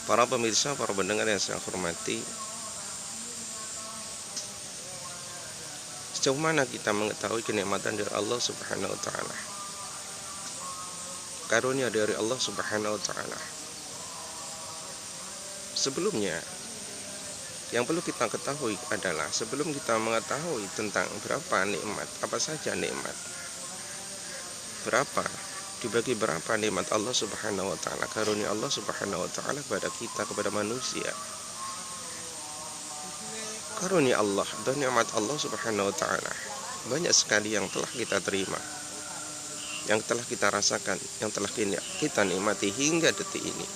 Para pemirsa, para pendengar yang saya hormati, sejauh mana kita mengetahui kenikmatan dari Allah Subhanahu wa taala? Karunia dari Allah Subhanahu wa taala. Sebelumnya, yang perlu kita ketahui adalah sebelum kita mengetahui tentang berapa nikmat, apa saja nikmat, dibagi berapa nikmat Allah Subhanahu wa taala, karunia Allah Subhanahu wa taala kepada kita, kepada manusia. Karunia Allah dan nikmat Allah Subhanahu wa taala banyak sekali yang telah kita terima, yang telah kita rasakan, yang telah kita nikmati hingga detik ini.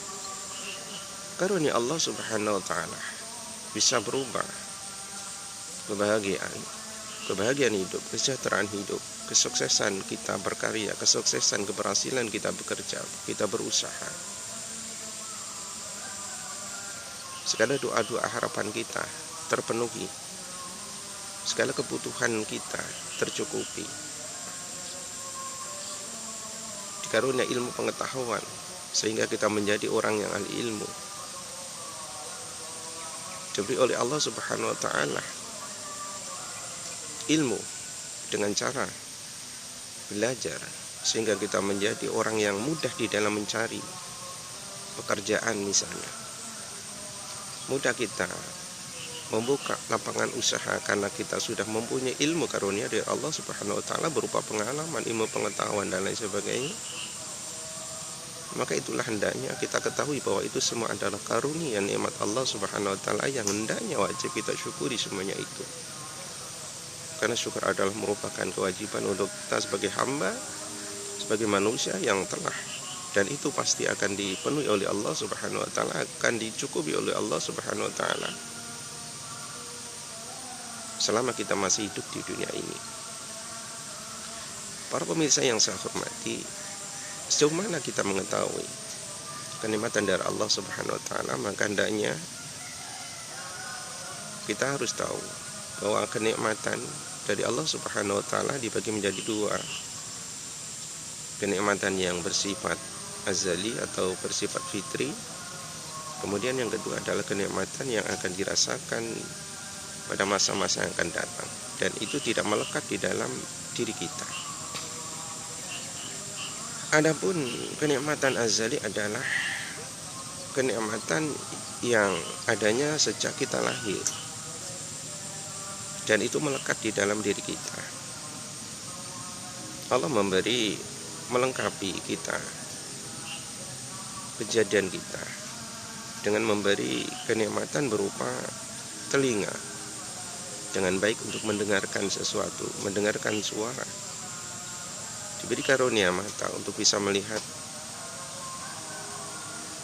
Karunia Allah Subhanahu wa taala bisa berubah kebahagiaan hidup, kesejahteraan hidup, kesuksesan kita berkarya, kesuksesan keberhasilan kita bekerja, kita berusaha. Segala doa-doa harapan kita terpenuhi, segala kebutuhan kita tercukupi. Dikarunia ilmu pengetahuan sehingga kita menjadi orang yang ahli ilmu, diberi oleh Allah Subhanahu wa taala ilmu dengan cara belajar sehingga kita menjadi orang yang mudah di dalam mencari pekerjaan misalnya. Mudah kita membuka lapangan usaha karena kita sudah mempunyai ilmu karunia dari Allah Subhanahu wa taala berupa pengalaman, ilmu pengetahuan dan lain sebagainya. Maka itulah hendaknya kita ketahui bahwa itu semua adalah karunia nikmat Allah Subhanahu wa taala yang hendaknya wajib kita syukuri semuanya itu. Karena syukur adalah merupakan kewajiban untuk kita sebagai hamba, sebagai manusia yang telah, dan itu pasti akan dipenuhi oleh Allah Subhanahu wa taala, akan dicukupi oleh Allah Subhanahu wa taala selama kita masih hidup di dunia ini. Para pemirsa yang saya hormati, sejauh mana kita mengetahui kenikmatan dari Allah Subhanahu wa taala, maka hendaknya kita harus tahu bahwa kenikmatan dari Allah Subhanahu wa taala dibagi menjadi dua. Kenikmatan yang bersifat azali atau bersifat fitri. Kemudian yang kedua adalah kenikmatan yang akan dirasakan pada masa-masa yang akan datang, dan itu tidak melekat di dalam diri kita. Adapun kenikmatan azali adalah kenikmatan yang adanya sejak kita lahir, dan itu melekat di dalam diri kita. Allah melengkapi kita, kejadian kita, dengan memberi kenikmatan berupa telinga dengan baik untuk mendengarkan sesuatu, mendengarkan suara. Diberi karunia mata untuk bisa melihat,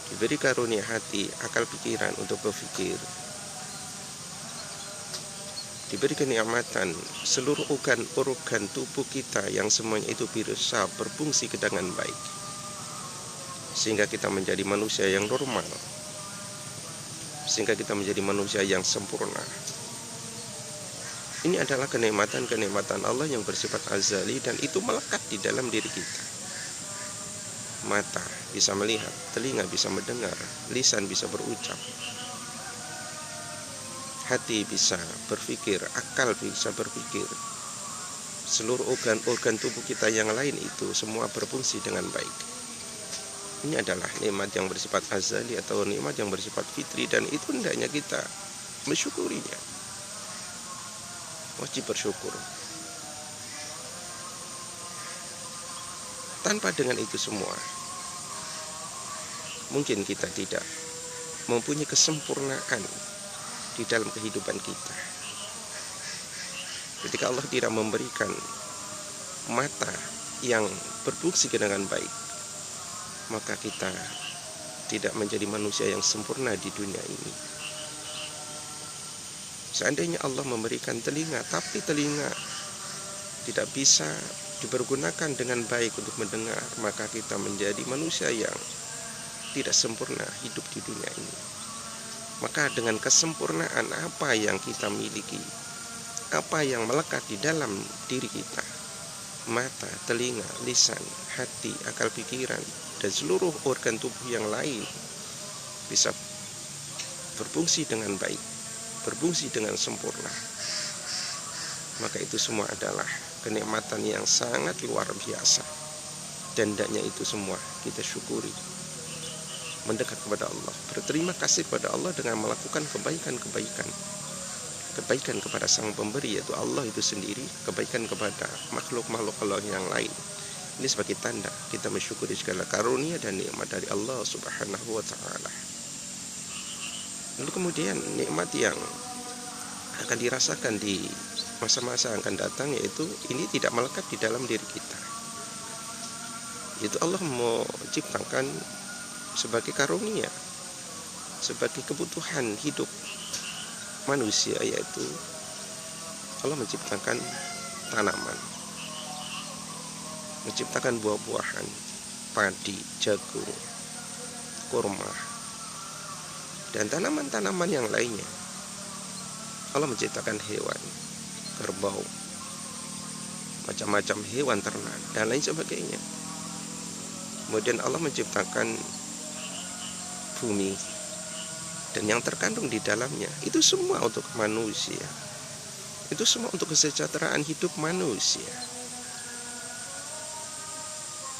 diberi karunia hati, akal pikiran untuk berpikir, diberi kenikmatan seluruh organ tubuh kita yang semuanya itu bisa berfungsi dengan baik, sehingga kita menjadi manusia yang normal, sehingga kita menjadi manusia yang sempurna. Ini adalah kenikmatan Allah yang bersifat azali, dan itu melekat di dalam diri kita. Mata bisa melihat, telinga bisa mendengar, lisan bisa berucap, hati bisa berpikir, akal bisa berpikir. Seluruh organ tubuh kita yang lain itu semua berfungsi dengan baik. Ini adalah nikmat yang bersifat azali atau nikmat yang bersifat fitri, dan itu hendaknya kita mensyukurinya. Wajib bersyukur. Tanpa dengan itu semua, mungkin kita tidak mempunyai kesempurnaan di dalam kehidupan kita. Ketika Allah tidak memberikan mata yang berfungsi dengan baik, maka kita tidak menjadi manusia yang sempurna di dunia ini. Seandainya Allah memberikan telinga, tapi telinga tidak bisa dipergunakan dengan baik untuk mendengar, maka kita menjadi manusia yang tidak sempurna hidup di dunia ini. Maka dengan kesempurnaan apa yang kita miliki, apa yang melekat di dalam diri kita, mata, telinga, lisan, hati, akal pikiran, dan seluruh organ tubuh yang lain bisa berfungsi dengan baik, berfungsi dengan sempurna, maka itu semua adalah kenikmatan yang sangat luar biasa. Dan hendaknya itu semua kita syukuri, mendekat kepada Allah, berterima kasih kepada Allah dengan melakukan kebaikan-kebaikan, kebaikan kepada sang pemberi yaitu Allah itu sendiri, kebaikan kepada makhluk-makhluk Allah yang lain. Ini sebagai tanda kita mensyukuri segala karunia dan nikmat dari Allah Subhanahu wa ta'ala. Lalu kemudian nikmat yang akan dirasakan di masa-masa yang akan datang, yaitu ini tidak melekat di dalam diri kita. Itu Allah mau ciptakan sebagai karunia, sebagai kebutuhan hidup manusia, yaitu Allah menciptakan tanaman, menciptakan buah-buahan, padi, jagung, kurma, dan tanaman-tanaman yang lainnya. Allah menciptakan hewan, kerbau, macam-macam hewan ternak, dan lain sebagainya. Kemudian Allah menciptakan bumi dan yang terkandung di dalamnya. Itu semua untuk manusia. Itu semua untuk kesejahteraan hidup manusia.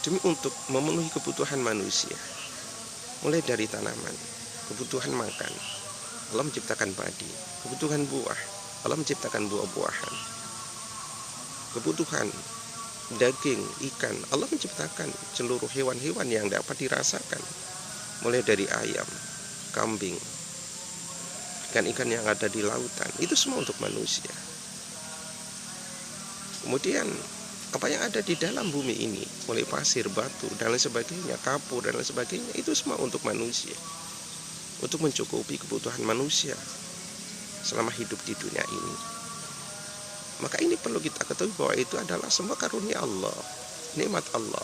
Demi untuk memenuhi kebutuhan manusia. Mulai dari tanaman, kebutuhan makan, Allah menciptakan padi. Kebutuhan buah, Allah menciptakan buah-buahan. Kebutuhan daging, ikan, Allah menciptakan seluruh hewan-hewan yang dapat dirasakan, mulai dari ayam, kambing, ikan-ikan yang ada di lautan. Itu semua untuk manusia. Kemudian apa yang ada di dalam bumi ini, mulai pasir, batu, dan lain sebagainya, kapur, dan lain sebagainya, itu semua untuk manusia, untuk mencukupi kebutuhan manusia selama hidup di dunia ini. Maka ini perlu kita ketahui bahwa itu adalah semua karunia Allah, nikmat Allah,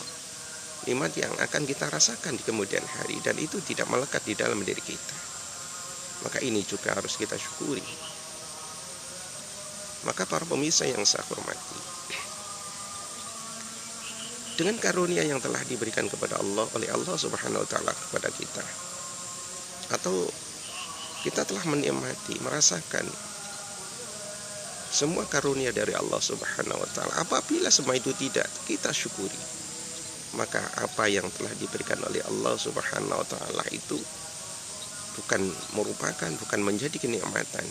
nikmat yang akan kita rasakan di kemudian hari, dan itu tidak melekat di dalam diri kita. Maka ini juga harus kita syukuri. Maka para pemirsa yang saya hormati, dengan karunia yang telah diberikan kepada Allah oleh Allah Subhanahu wa ta'ala kepada kita, atau kita telah menikmati, merasakan semua karunia dari Allah Subhanahu wa ta'ala, apabila semua itu tidak kita syukuri, maka apa yang telah diberikan oleh Allah Subhanahu wa ta'ala itu bukan menjadi kenikmatan,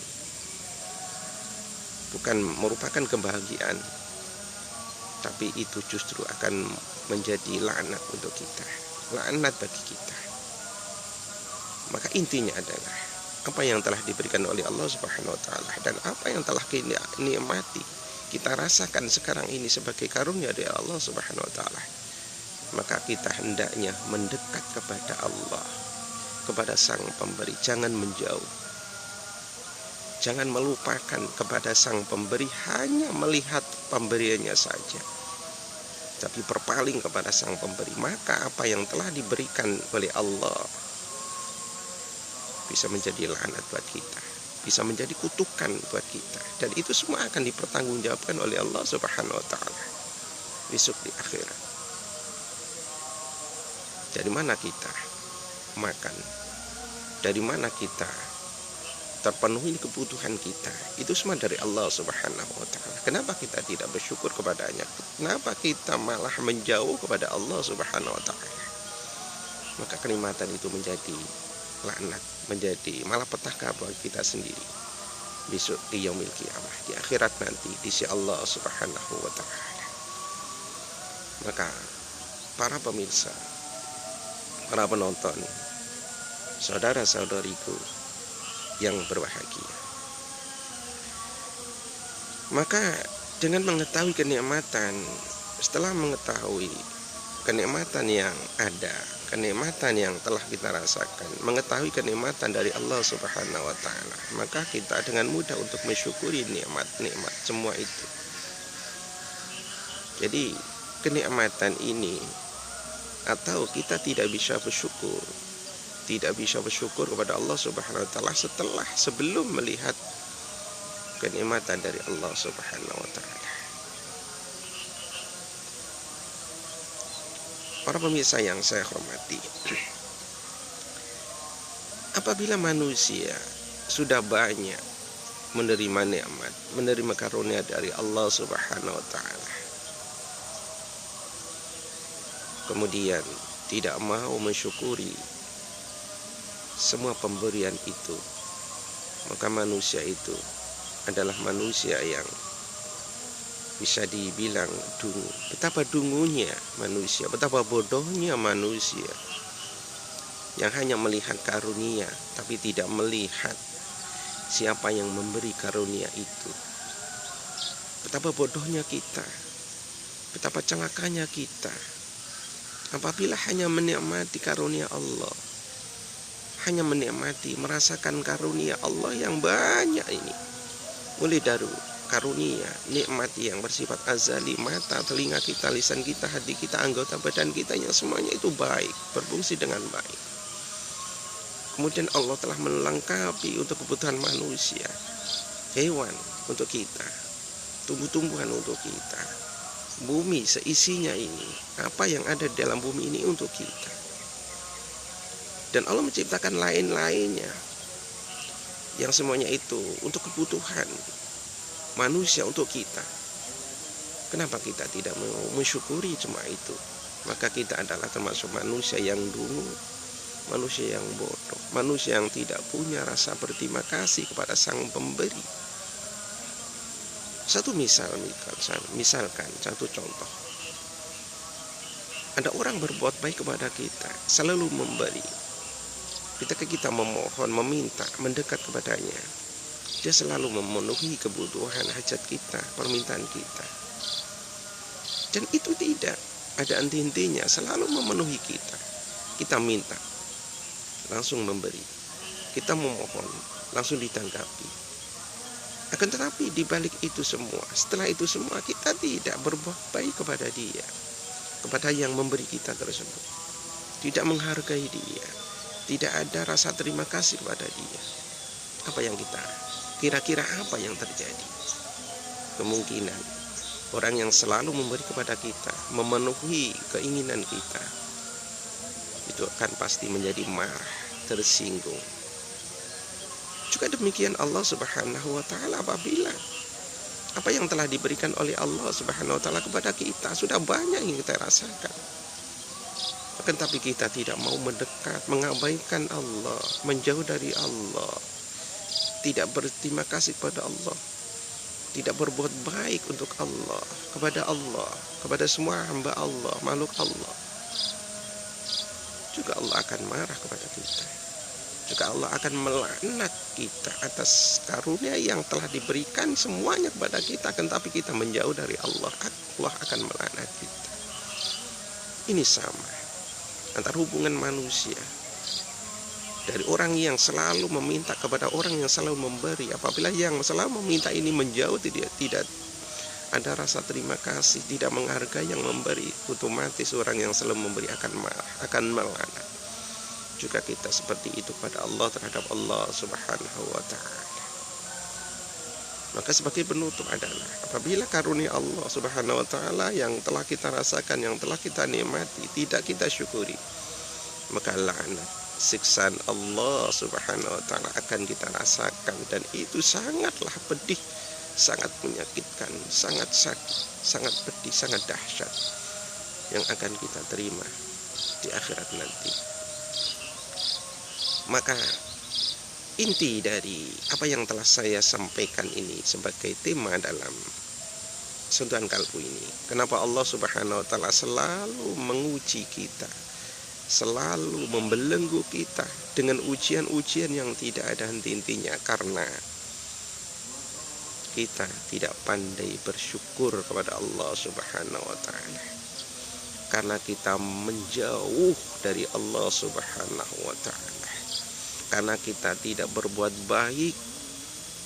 bukan merupakan kebahagiaan, tapi itu justru akan menjadi laknat untuk kita, laknat bagi kita. Maka intinya adalah apa yang telah diberikan oleh Allah Subhanahu wa ta'ala dan apa yang telah kita nikmati, kita rasakan sekarang ini sebagai karunia dari Allah Subhanahu wa ta'ala, maka kita hendaknya mendekat kepada Allah, kepada sang pemberi. Jangan menjauh, jangan melupakan kepada sang pemberi, hanya melihat pemberiannya saja, tapi berpaling kepada sang pemberi. Maka apa yang telah diberikan oleh Allah bisa menjadi laknat buat kita, bisa menjadi kutukan buat kita, dan itu semua akan dipertanggungjawabkan oleh Allah Subhanahu wa ta'ala besok di akhirat. Dari mana kita makan, dari mana kita terpenuhi kebutuhan kita, itu semua dari Allah Subhanahu wa ta'ala. Kenapa kita tidak bersyukur kepadanya? Kenapa kita malah menjauh kepada Allah Subhanahu wa ta'ala? Maka kenikmatan itu menjadi laknat, menjadi malapetaka bagi kita sendiri besok di yaumil qiyamah, di akhirat nanti di sisi Allah Subhanahu wa ta'ala. Maka para pemirsa, para penonton, saudara-saudariku yang berbahagia, maka dengan mengetahui kenikmatan, setelah mengetahui kenikmatan yang ada, kenikmatan yang telah kita rasakan, mengetahui kenikmatan dari Allah Subhanahu wa ta'ala, maka kita dengan mudah untuk mensyukuri nikmat-nikmat semua itu. Jadi kenikmatan ini, atau kita tidak bisa bersyukur, tidak bisa bersyukur kepada Allah Subhanahu wa ta'ala sebelum melihat kenikmatan dari Allah Subhanahu wa ta'ala. Para pemirsa yang saya hormati, Apabila manusia sudah banyak menerima nikmat, menerima karunia dari Allah Subhanahu wa taala, kemudian tidak mau mensyukuri semua pemberian itu, maka manusia itu adalah manusia yang bisa dibilang dungu. Betapa dungunya manusia, betapa bodohnya manusia yang hanya melihat karunia tapi tidak melihat siapa yang memberi karunia itu. Betapa bodohnya kita, betapa celakanya kita apabila hanya menikmati karunia Allah, hanya menikmati, merasakan karunia Allah yang banyak ini. Mulai dari karunia, nikmat yang bersifat azali, mata, telinga kita, lisan kita, hati kita, anggota badan kita, yang semuanya itu baik, berfungsi dengan baik. Kemudian Allah telah melengkapi untuk kebutuhan manusia, hewan untuk kita, tumbuh-tumbuhan untuk kita, bumi seisinya ini, apa yang ada di dalam bumi ini untuk kita. Dan Allah menciptakan lain-lainnya, yang semuanya itu untuk kebutuhan manusia untuk kita. Kenapa kita tidak mau mensyukuri cuma itu? Maka kita adalah termasuk manusia yang dungu, manusia yang bodoh, manusia yang tidak punya rasa berterima kasih kepada Sang Pemberi. Misalkan satu contoh. Ada orang berbuat baik kepada kita, selalu memberi. Ketika kita memohon, meminta, mendekat kepadanya, dia selalu memenuhi kebutuhan hajat kita, permintaan kita. Dan itu tidak ada henti-hentinya, selalu memenuhi kita. Kita minta, langsung memberi. Kita memohon, langsung ditanggapi. Akan tetapi di balik itu semua, setelah itu semua, kita tidak berbuat baik kepada dia, kepada yang memberi kita tersebut. Tidak menghargai dia, tidak ada rasa terima kasih kepada dia. Apa yang kita, kira-kira apa yang terjadi? Kemungkinan orang yang selalu memberi kepada kita, memenuhi keinginan kita, itu akan pasti menjadi marah, tersinggung. Juga demikian Allah Subhanahu wa taala, apabila apa yang telah diberikan oleh Allah Subhanahu wa taala kepada kita sudah banyak yang kita rasakan, akan tapi kita tidak mau mendekat, mengabaikan Allah, menjauh dari Allah, tidak berterima kasih kepada Allah, tidak berbuat baik untuk Allah, kepada semua hamba Allah, makhluk Allah, juga Allah akan marah kepada kita. Juga Allah akan melaknat kita atas karunia yang telah diberikan semuanya kepada kita, akan tapi kita menjauh dari Allah, Allah akan melaknat kita. Ini sama antara hubungan manusia, dari orang yang selalu meminta kepada orang yang selalu memberi. Apabila yang selalu meminta ini menjauh, tidak ada rasa terima kasih, tidak menghargai yang memberi, otomatis orang yang selalu memberi akan marah, akan melaknat. Juga kita seperti itu pada Allah, terhadap Allah Subhanahu wa ta'ala. Maka sebagai penutup adalah, apabila karunia Allah Subhanahu wa ta'ala yang telah kita rasakan, yang telah kita nikmati, tidak kita syukuri, maka laknat, siksaan Allah Subhanahu wa ta'ala akan kita rasakan. Dan itu sangatlah pedih, sangat menyakitkan, sangat sakit, sangat pedih, sangat dahsyat, yang akan kita terima di akhirat nanti. Maka inti dari apa yang telah saya sampaikan ini sebagai tema dalam sentuhan kalbu ini, kenapa Allah Subhanahu wa ta'ala selalu menguji kita, selalu membelenggu kita dengan ujian-ujian yang tidak ada henti-hentinya, karena kita tidak pandai bersyukur kepada Allah Subhanahu wa ta'ala, karena kita menjauh dari Allah Subhanahu wa ta'ala, karena kita tidak berbuat baik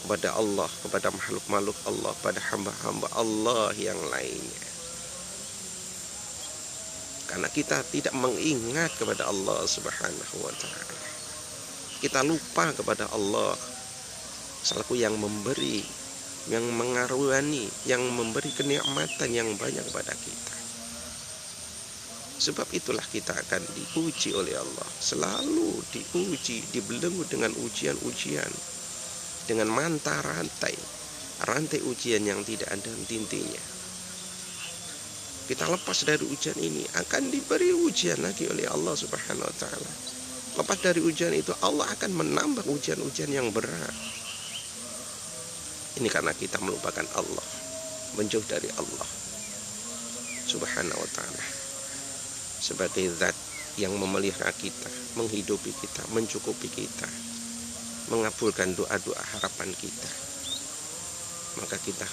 kepada Allah, kepada makhluk-makhluk Allah, pada hamba-hamba Allah yang lainnya, karena kita tidak mengingat kepada Allah Subhanahu wa ta'ala. Kita lupa kepada Allah selaku yang memberi, yang mengaruniai, yang memberi kenikmatan yang banyak kepada kita. Sebab itulah kita akan diuji oleh Allah. Selalu diuji, dibelenggu dengan ujian-ujian, dengan manta rantai ujian yang tidak ada henti-hentinya. Kita lepas dari ujian ini, akan diberi ujian lagi oleh Allah Subhanahu wa ta'ala. Lepas dari ujian itu, Allah akan menambah ujian-ujian yang berat. Ini karena kita melupakan Allah, menjauh dari Allah Subhanahu wa ta'ala sebagai zat yang memelihara kita, menghidupi kita, mencukupi kita, mengabulkan doa-doa harapan kita. Maka kita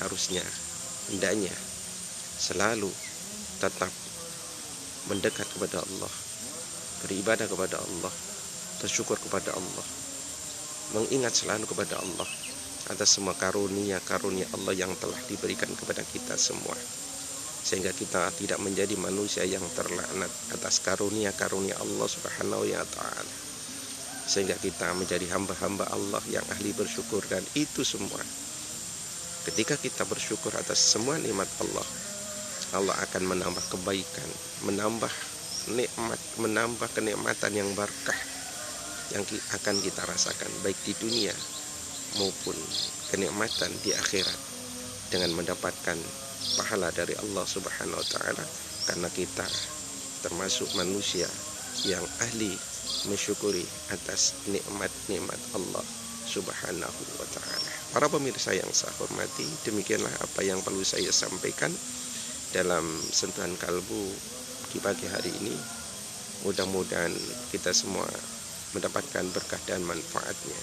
hendaknya selalu tetap mendekat kepada Allah, beribadah kepada Allah, bersyukur kepada Allah, mengingat selalu kepada Allah atas semua karunia-karunia Allah yang telah diberikan kepada kita semua, sehingga kita tidak menjadi manusia yang terlaknat atas karunia-karunia Allah Subhanahu wa ta'ala, sehingga kita menjadi hamba-hamba Allah yang ahli bersyukur. Dan itu semua, ketika kita bersyukur atas semua nikmat Allah, Allah akan menambah kebaikan, menambah nikmat, menambah kenikmatan yang berkah yang akan kita rasakan baik di dunia maupun kenikmatan di akhirat, dengan mendapatkan pahala dari Allah Subhanahu wa ta'ala, karena kita termasuk manusia yang ahli mensyukuri atas nikmat-nikmat Allah Subhanahu wa ta'ala. Para pemirsa yang saya hormati, demikianlah apa yang perlu saya sampaikan dalam sentuhan kalbu di pagi hari ini. Mudah-mudahan kita semua mendapatkan berkah dan manfaatnya.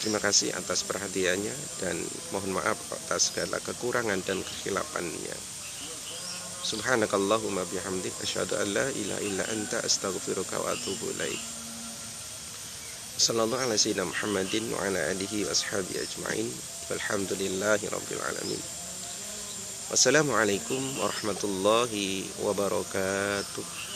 Terima kasih atas perhatiannya, dan mohon maaf atas segala kekurangan dan kekhilafan-Nya. Subhanakallahumma bihamdik, asyhadu an la ilaha illa anta, astaghfiruka wa atubu ilaik. Sallallahu ala sayyidina Muhammadin wa ala alihi wa ashabihi ajma'in. Walhamdulillahi rabbil alamin. Wassalamualaikum warahmatullahi wabarakatuh.